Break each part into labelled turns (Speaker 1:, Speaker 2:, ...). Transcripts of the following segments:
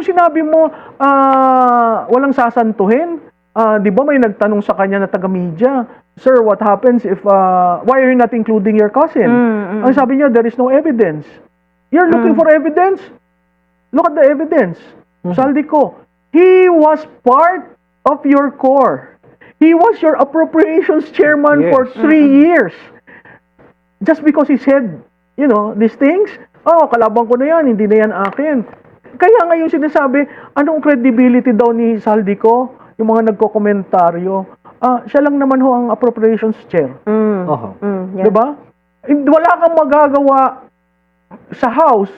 Speaker 1: yung sinabi mo, walang sasantuhin, di ba may nagtanong sa kanya na taga-media, "Sir, what happens if, why are you not including your cousin?" Ang sabi niya, "There is no evidence." You're looking for evidence? Look at the evidence. Saldico, he was part of your core. He was your appropriations chairman for 3 years. Just because he said, you know, these things, kalaban ko na yan, hindi na yan akin. Kaya ngayon sinasabi, anong credibility daw ni Saldico? Yung mga nagko-komentaryo, siya lang naman ho ang appropriations chair. Diba? Wala kang magagawa sa House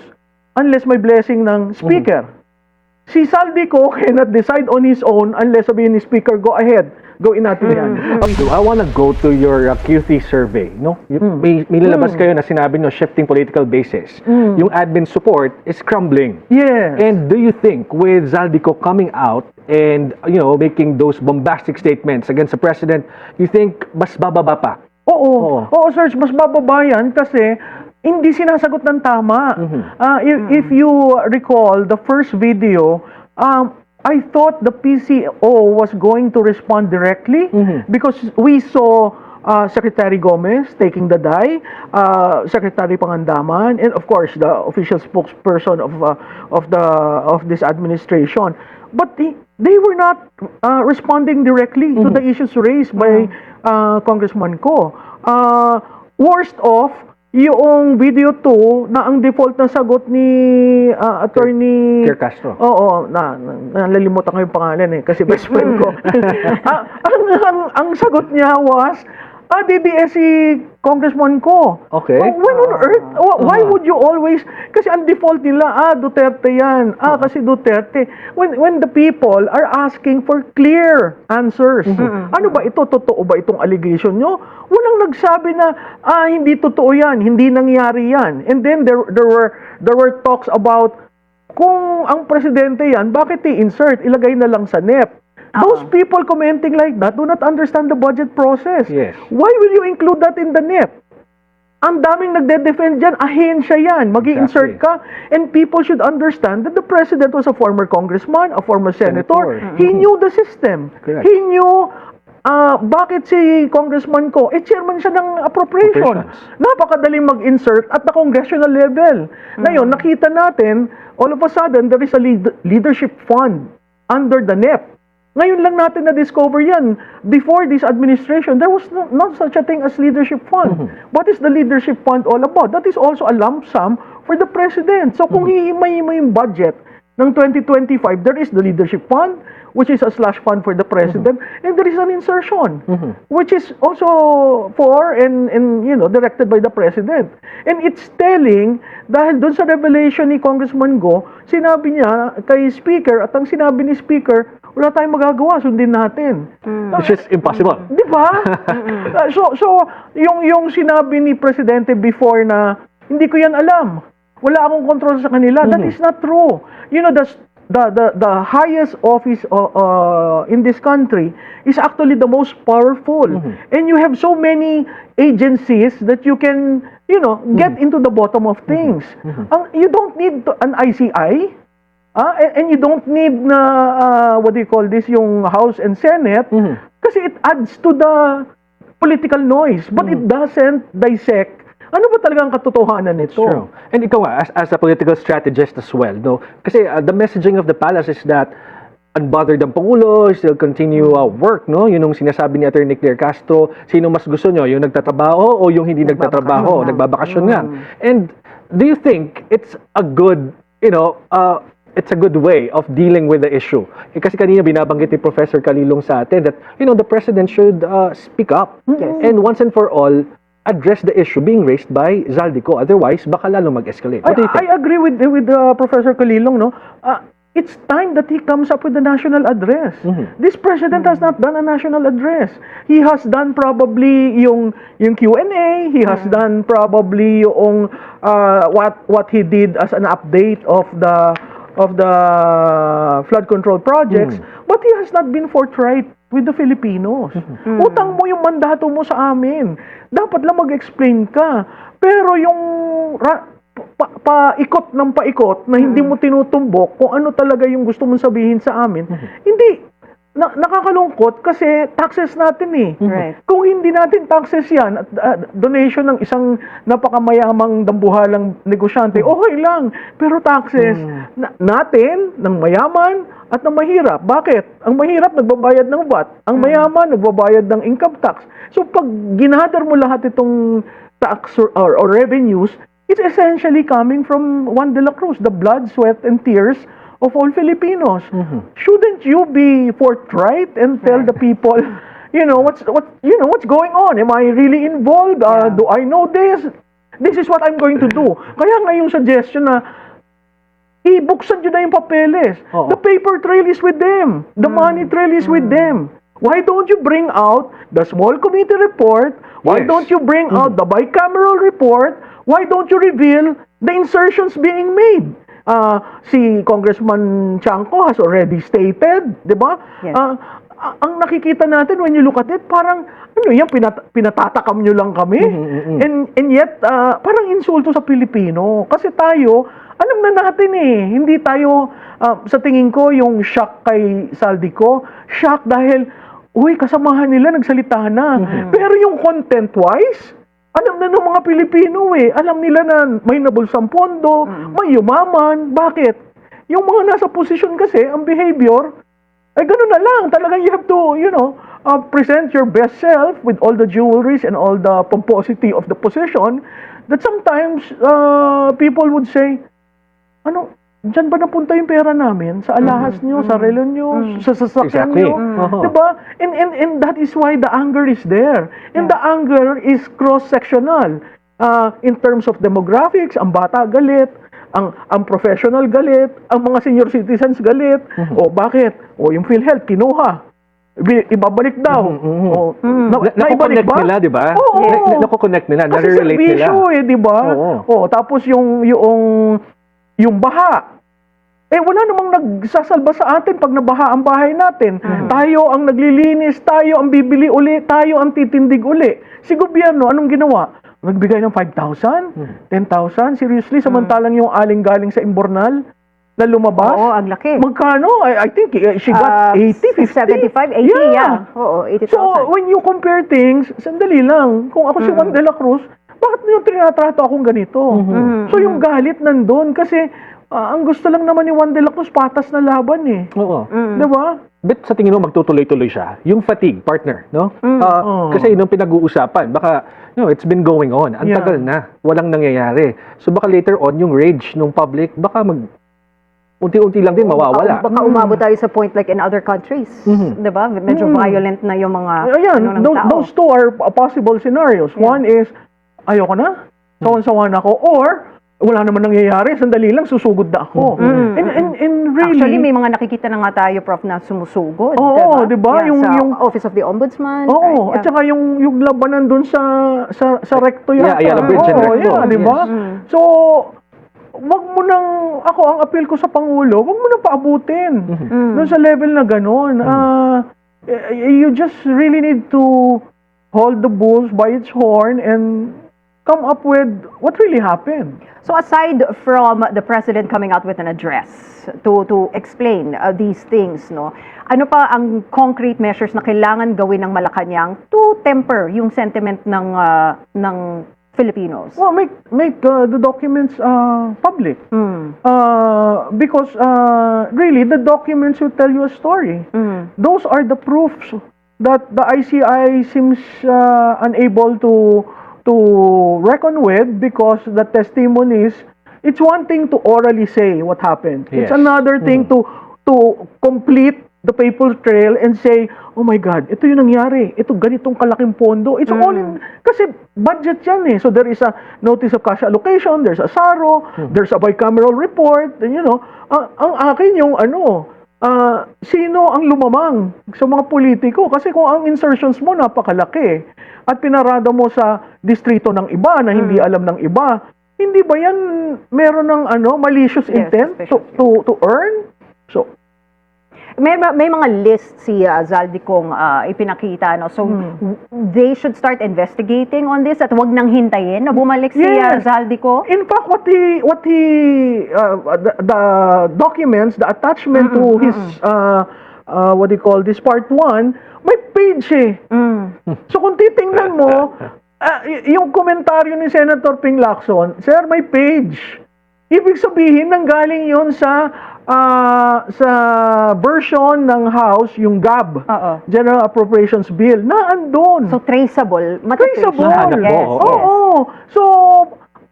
Speaker 1: unless may blessing ng Speaker. Si Saldico cannot decide on his own unless sabihin ni Speaker, go ahead. Gawin natin yan.
Speaker 2: I want to go to your QC survey. No? May nilabas kayo na sinabi nyo, shifting political bases. Yung admin support is crumbling.
Speaker 1: Yes.
Speaker 2: And do you think with Zaldico coming out and making those bombastic statements against the president, you think mas bababa pa?
Speaker 1: Oo, Serge, mas bababa yan kasi hindi sinasagot ng tama. If you recall the first video, I thought the PCO was going to respond directly because we saw Secretary Gomez taking the die, Secretary Pangandaman, and of course the official spokesperson of this administration. But they were not responding directly to the issues raised by Congressman Ko. Worst off, yung video 2 na ang default na sagot ni Attorney
Speaker 2: Pierre Castro.
Speaker 1: Oo, nalilimutan ko yung pangalan kasi best friend ko. ang sagot niya was DDS si Congressman Ko.
Speaker 2: Okay.
Speaker 1: When on earth? Why would you always... Kasi ang default nila, Duterte yan. Kasi Duterte. When the people are asking for clear answers. Ano ba ito? Totoo ba itong allegation nyo? Walang nagsabi na, hindi totoo yan, hindi nangyari yan. And then there were talks about kung ang presidente yan, bakit i-insert? Ilagay na lang sa NEP. Those people commenting like that do not understand the budget process.
Speaker 2: Yes.
Speaker 1: Why will you include that in the NEP? Ang daming nagde-defend dyan, ahensya yan. Mag-i-insert ka. And people should understand that the president was a former congressman, a former senator. He knew the system.
Speaker 2: Correct.
Speaker 1: He knew bakit si Congressman Ko, chairman siya ng appropriations. Napakadaling mag-insert at the congressional level. Ngayon, nakita natin, all of a sudden, there is a leadership fund under the NEP. Ngayon lang natin na-discover yan. Before this administration, there was not such a thing as leadership fund. What is the leadership fund all about? That is also a lump sum for the president. So kung hihimay-himay yung budget ng 2025, there is the leadership fund, which is a slush fund for the president, and there is an insertion, which is also for and directed by the president. And it's telling, dahil doon sa revelation ni Congressman Go, sinabi niya kay Speaker, at ang sinabi ni Speaker, wala tayong magagawa, sundin natin.
Speaker 2: Which is impossible.
Speaker 1: Di ba? So yung sinabi ni Presidente before na, hindi ko yan alam, wala akong control sa kanila, that is not true. You know, the highest office in this country is actually the most powerful. And you have so many agencies that you can, get into the bottom of things. You don't need an ICI, and you don't need what do you call this, yung House and Senate, kasi it adds to the political noise, but it doesn't dissect ano ba talagang katotohanan nito?
Speaker 2: True. And ikaw as a political strategist as well, no? Kasi the messaging of the palace is that unbothered ang Pangulo, still continue work, no? Yun yung sinasabi ni Attorney Pierre Castro, sino mas gusto nyo, yung nagtatrabaho o yung hindi nagtatrabaho, nagbabakasyon nga. And do you think it's a good, it's a good way of dealing with the issue? Kasi kanina binabanggit ni Professor Calilong sa atin that, the president should speak up and once and for all, address the issue being raised by Zaldico. Otherwise, baka lalo mag-escalate. What do you think?
Speaker 1: I agree with Professor Calilong, no? It's time that he comes up with a national address. This president has not done a national address. He has done probably yung Q&A. He has done probably yung what he did as an update of the flood control projects. But he has not been forthright with the Filipinos. Utang mo yung mandato mo sa amin. Dapat lang mag-explain ka. Pero yung paikot ng paikot na hindi mo tinutumbok kung ano talaga yung gusto mong sabihin sa amin, hindi. Nakakalungkot kasi taxes natin eh.
Speaker 3: Right.
Speaker 1: Kung hindi natin taxes yan, at donation ng isang napakamayamang dambuhalang negosyante, okay lang. Pero taxes natin, ng mayaman at ng mahirap. Bakit? Ang mahirap nagbabayad ng VAT. Ang mayaman nagbabayad ng income tax. So pag ginadar mo lahat itong tax or revenues, it's essentially coming from Juan de la Cruz, the blood, sweat, and tears of all Filipinos. Shouldn't you be forthright and tell the people, what's going on? Am I really involved? Do I know this? This is what I'm going to do. Kaya nga yung suggestion na ibuksan nyo na yung papeles.
Speaker 2: Oo.
Speaker 1: The paper trail is with them. The money trail is with them. Why don't you bring out the small committee report? Why
Speaker 2: Yes.
Speaker 1: don't you bring out the bicameral report? Why don't you reveal the insertions being made? Si Congressman Chanco has already stated, di ba?
Speaker 3: Yes.
Speaker 1: Ang nakikita natin when you look at it, parang, pinatatakam nyo lang kami. And yet, parang insulto sa Pilipino. Kasi tayo, alam na natin hindi tayo, sa tingin ko, yung shock kay Saldico, shock dahil, kasamahan nila, nagsalita na. Pero yung content-wise, alam na ng mga Pilipino Alam nila na may nabulsang pondo, may yumaman. Bakit? Yung mga nasa posisyon kasi, ang behavior, ay ganun na lang. Talagang you have to, present your best self with all the jewelries and all the pomposity of the position that sometimes people would say, dyan ba napunta yung pera namin? Sa alahas nyo, sa relo nyo, sa sasakyan
Speaker 2: Exactly.
Speaker 1: nyo? Diba? And that is why the anger is there. And the anger is cross-sectional. In terms of demographics, ang bata galit, ang professional galit, ang mga senior citizens galit. O bakit? O yung PhilHealth, kinuha. Ibabalik daw. O, naibalik
Speaker 2: Nakukonect
Speaker 1: ba?
Speaker 2: nila, di ba?
Speaker 1: Oo.
Speaker 2: Nakukonect nila,
Speaker 1: Kasi
Speaker 2: nare-relate nila.
Speaker 1: servisyo di ba?
Speaker 2: Oo.
Speaker 1: Tapos yung baha. Wala namang nagsasalba sa atin pag nabaha ang bahay natin. Tayo ang naglilinis, tayo ang bibili uli, tayo ang titindig uli. Si gobyerno, anong ginawa? Nagbigay ng 5,000? 10,000? Seriously? Samantalang yung aling-galing sa Imbornal na lumabas?
Speaker 3: Oo, ang laki.
Speaker 1: Magkano? I think she got 80, 50?
Speaker 3: 75, 80, yeah. Oo, 80,000.
Speaker 1: So, when you compare things, sandali lang. Kung ako si Juan de la Cruz, bakit niyo trinatrato akong ganito? So, yung galit nandun kasi ang gusto lang naman ni Juan de la Cruz, patas na laban
Speaker 2: Oo.
Speaker 1: Diba?
Speaker 2: But sa tingin mo, magtutuloy-tuloy siya. Yung fatigue, partner, no? Kasi nung pinag-uusapan, baka, it's been going on. Ang
Speaker 1: Yeah.
Speaker 2: tagal na. Walang nangyayari. So baka later on, yung rage ng public, baka unti-unti lang din mawawala.
Speaker 3: Baka umabot tayo sa point like in other countries. Diba? Medyo violent na yung mga
Speaker 1: Ayan,
Speaker 3: ng tao.
Speaker 1: those two are possible scenarios. One is, ayoko na, sawan-sawan ako, or, wala naman nangyayari, sandali lang, susugod na ako. And really,
Speaker 3: Actually, may mga nakikita na nga tayo, Prof, na sumusugod.
Speaker 1: Oo, diba?
Speaker 3: Yeah,
Speaker 1: Yung
Speaker 3: Office of the Ombudsman.
Speaker 1: Oo,
Speaker 3: right?
Speaker 1: at saka yung labanan dun sa recto yata.
Speaker 2: Ayala Bridge and
Speaker 1: Oo,
Speaker 2: Recto.
Speaker 1: yeah, di ba? So, wag mo nang, ako ang appeal ko sa Pangulo, wag mo nang paabutin. Dun sa level na ganun. You just really need to hold the bulls by its horn and come up with what really happened.
Speaker 3: So aside from the President coming out with an address to explain these things, no, ano pa ang concrete measures na kailangan gawin ng Malacanang to temper yung sentiment ng Filipinos?
Speaker 1: Well, make the documents public. Because really, the documents will tell you a story. Those are the proofs that the ICI seems unable to reckon with, because the testimonies, it's one thing to orally say what happened. It's
Speaker 2: Yes.
Speaker 1: another thing to complete the paper trail and say, oh my God, ito yung nangyari. Ito ganitong kalaking pondo. It's all in, kasi budget yan So there is a notice of cash allocation, there's a SARO, there's a bicameral report, and ang akin yung sino ang lumamang sa mga politiko? Kasi kung ang insertions mo napakalaki at pinarada mo sa distrito ng iba na hindi alam ng iba, hindi ba yan meron ng malicious
Speaker 3: Yes,
Speaker 1: intent
Speaker 3: suspicious,
Speaker 1: to earn? So,
Speaker 3: may mga list si Zaldicong ipinakita, no? So they should start investigating on this at wag nang hintayin na bumalik si
Speaker 1: Yes.
Speaker 3: Zaldico.
Speaker 1: In fact, the documents, the attachment to his, what do you call this, part 1, may page eh. So kung titingnan mo, yung komentaryo ni Senator Ping Lacson, sir, may page. Ibig sabihin, nanggaling yon sa version ng House, yung GAB,
Speaker 3: Oo.
Speaker 1: General Appropriations Bill, na andun.
Speaker 3: So traceable,
Speaker 1: Traceable.
Speaker 2: Mahanap mo,
Speaker 3: Yes,
Speaker 2: oo.
Speaker 3: yes.
Speaker 1: Oo. So,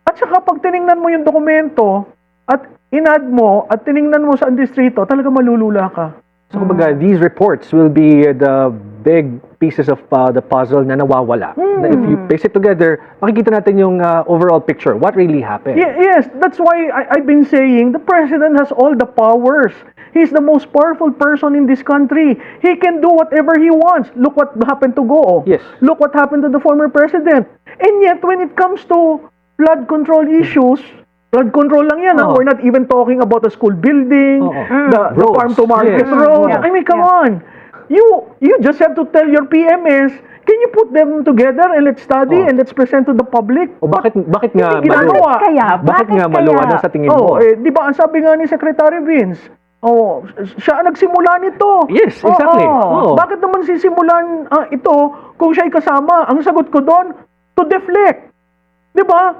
Speaker 1: at saka pag tiningnan mo yung dokumento at inad mo at tiningnan mo sa distrito, talaga malulula ka.
Speaker 2: So, kumbaga, these reports will be the big pieces of the puzzle na nawawala. Na if you piece it together, makikita natin yung overall picture. What really happened?
Speaker 1: Yes, that's why I've been saying the president has all the powers. He's the most powerful person in this country. He can do whatever he wants. Look what happened to Goo.
Speaker 2: Yes.
Speaker 1: Look what happened to the former president. And yet, when it comes to flood control issues, flood control lang yan.
Speaker 2: Oo.
Speaker 1: We're not even talking about the school building,
Speaker 2: Oo.
Speaker 1: the
Speaker 2: Roads.
Speaker 1: farm to market
Speaker 2: Yes.
Speaker 1: roads.
Speaker 3: Yeah.
Speaker 1: I mean, come
Speaker 3: Yeah.
Speaker 1: on. You just have to tell your PMS, can you put them together and let's study
Speaker 2: Oo.
Speaker 1: and let's present to the public?
Speaker 2: O bakit nga
Speaker 1: Hindi ginagawa.
Speaker 2: Bakit nga maluwa na sa tingin mo?
Speaker 1: Di ba ang sabi nga ni Secretary Vince, siya ang nagsimula nito.
Speaker 2: Yes, exactly. Oo.
Speaker 1: Bakit naman sisimulan ito kung siya'y kasama? Ang sagot ko doon, to deflect. Di ba?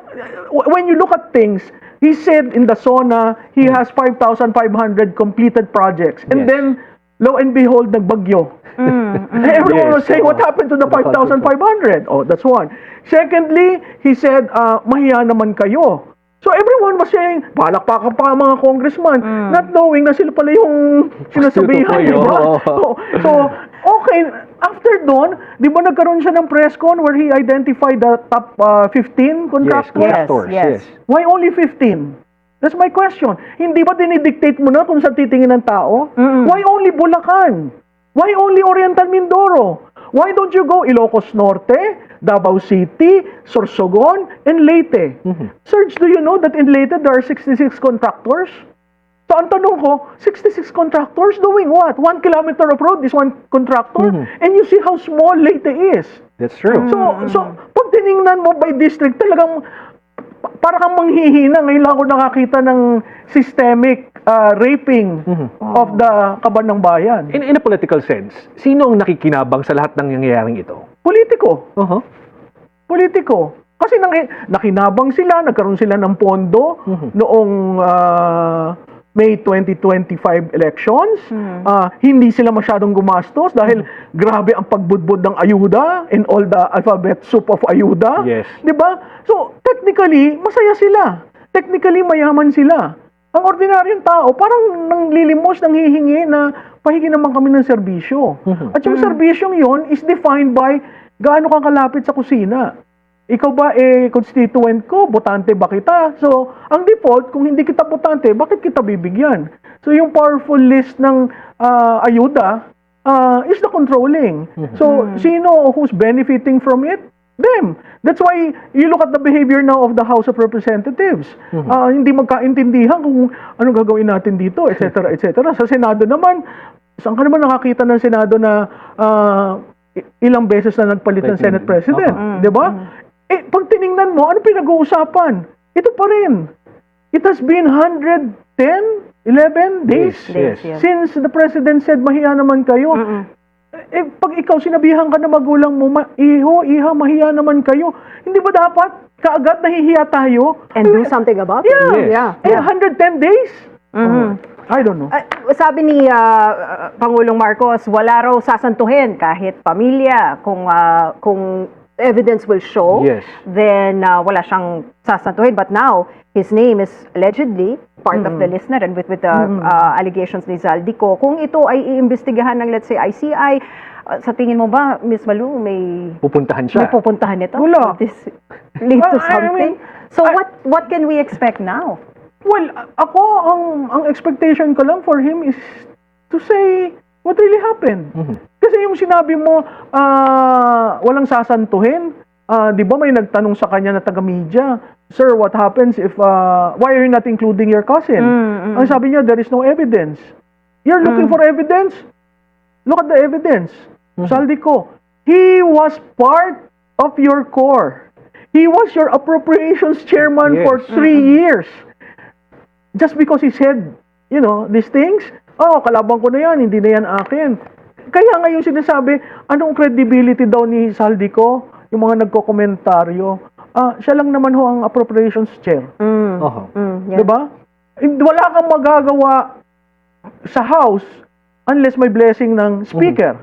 Speaker 1: When you look at things, he said in the SONA, he has 5,500 completed projects. And
Speaker 2: Yes.
Speaker 1: then, lo and behold, nagbagyo. Everyone
Speaker 2: Yes,
Speaker 1: was saying,
Speaker 2: oo.
Speaker 1: what happened to the 5,500? Oh, that's one. Secondly, he said, mahiya naman kayo. So everyone was saying, palakpakan pa ang mga congressman, not knowing na sila pala yung sinasabihan.
Speaker 2: Tutukoy,
Speaker 1: Di ba?
Speaker 2: oo.
Speaker 1: So, okay, after doon, di ba nagkaroon siya ng press con where he identified the top 15 contractors?
Speaker 2: Contractors,
Speaker 3: yes.
Speaker 1: Why only 15? That's my question. Hindi ba dinidictate mo na kung saan titingin ng tao? Why only Bulacan? Why only Oriental Mindoro? Why don't you go Ilocos Norte, Davao City, Sorsogon, and Leyte? Serge, do you know that in Leyte there are 66 contractors? So ang tanong ko, 66 contractors doing what? 1 kilometer of road is one contractor? And you see how small Leyte is.
Speaker 2: That's true.
Speaker 1: So pag tiningnan mo by district, talagang para kang manghihina. Ngayon lang ako nakakita ng systemic raping of the kaban ng bayan.
Speaker 2: In a political sense, sino ang nakikinabang sa lahat ng nangyayaring ito?
Speaker 1: Politiko.
Speaker 2: Uh-huh.
Speaker 1: Politiko. Kasi nakinabang sila, nagkaroon sila ng pondo noong May 2025 elections. Hindi sila masyadong gumastos dahil grabe ang pagbudbud ng ayuda and all the alphabet soup of ayuda.
Speaker 2: Yes.
Speaker 1: 'Di ba? So, technically, masaya sila. Technically, mayaman sila. Ang ordinaryong tao, parang nanglilimos, nanghihingi na pahingi naman kami ng serbisyo. At yung serbisyong yon is defined by gaano kang kalapit sa kusina. Ikaw ba, constituent ko, botante ba kita? So, ang default, kung hindi kita botante, bakit kita bibigyan? So, yung powerful list ng ayuda is the controlling. So, sino who's benefiting from it? Them. That's why you look at the behavior now of the House of Representatives. Hindi magkaintindihan kung ano gagawin natin dito, etc., etc. Sa Senado naman, saan ka naman nakakita ng Senado na ilang beses na nagpalit ng Senate President? Di ba? Pag tiningnan mo, ano pinag-uusapan? Ito pa rin. It has been 110, 11 days
Speaker 2: Yes.
Speaker 1: since the President said, mahiya naman kayo. Pag ikaw sinabihan ka na magulang mo, iha, mahiya naman kayo. Hindi ba dapat kaagad nahihiya tayo?
Speaker 3: And do something about it.
Speaker 1: Yeah.
Speaker 2: Yes.
Speaker 1: 110 days? I don't know.
Speaker 3: Sabi ni Pangulong Marcos, wala raw sasantuhin kahit pamilya kung evidence will show,
Speaker 2: Yes.
Speaker 3: then wala siyang sasantuhin. But now, his name is allegedly part of the list na rin with the allegations ni Zaldico. Kung ito ay iimbestigahan ng, let's say, ICI, sa tingin mo ba, Ms. Malu, may
Speaker 2: Pupuntahan siya.
Speaker 3: pupuntahan nito?
Speaker 1: Wala.
Speaker 3: Will this lead to
Speaker 1: I
Speaker 3: something?
Speaker 1: mean,
Speaker 3: So what can we expect now?
Speaker 1: Well, ako, ang expectation ko lang for him is to say what really happened. Kasi yung sinabi mo, walang sasantuhin, di ba may nagtanong sa kanya na taga-media, sir, what happens if, why are you not including your cousin? Ang sabi niya, there is no evidence. You're looking for evidence? Look at the evidence. Saldico, he was part of your core. He was your appropriations chairman
Speaker 2: Yes.
Speaker 1: for 3 years. Just because he said, these things, kalaban ko na yan, hindi na yan akin. Kaya nga yung sinasabi, anong credibility daw ni Saldico, yung mga nagko-komentaryo, siya lang naman ho ang appropriations chair.
Speaker 2: Oho.
Speaker 3: Yeah.
Speaker 1: Diba? Wala kang magagawa sa House unless may blessing ng Speaker.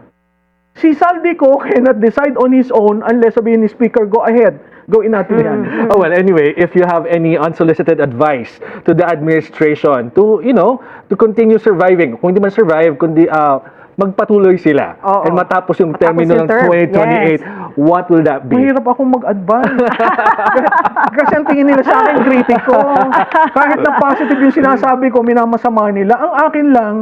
Speaker 1: Si Saldico cannot decide on his own unless sabihin ni Speaker, go ahead, gawin natin yan.
Speaker 2: Oh, well, anyway, if you have any unsolicited advice to the administration to, to continue surviving, kung hindi man survive, kundi magpatuloy sila
Speaker 3: Oo.
Speaker 2: and matapos yung
Speaker 3: Matapos
Speaker 2: termino
Speaker 3: yung
Speaker 2: ng
Speaker 3: term.
Speaker 2: 2028, what will that be?
Speaker 1: Mahirap akong mag-advise. Kasi ang tingin nila sa akin, kritiko. Kahit na positive yung sinasabi ko, minamasama nila. Ang akin lang,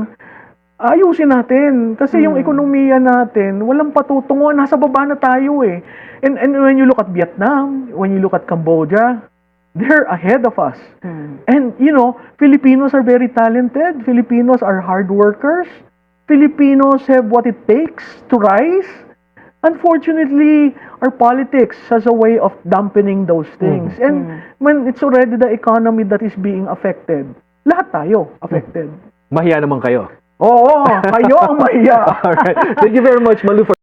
Speaker 1: ayusin natin. Kasi yung ekonomiya natin, walang patutunguhan. Nasa baba na tayo eh. And when you look at Vietnam, when you look at Cambodia, they're ahead of us. And, Filipinos are very talented. Filipinos are hard workers. Filipinos have what it takes to rise. Unfortunately, our politics has a way of dampening those things. And when it's already the economy that is being affected, lahat tayo affected.
Speaker 2: Mahiya naman kayo.
Speaker 1: Oo, kayo ang mahiya.
Speaker 2: Alright. Thank you very much, Malu, for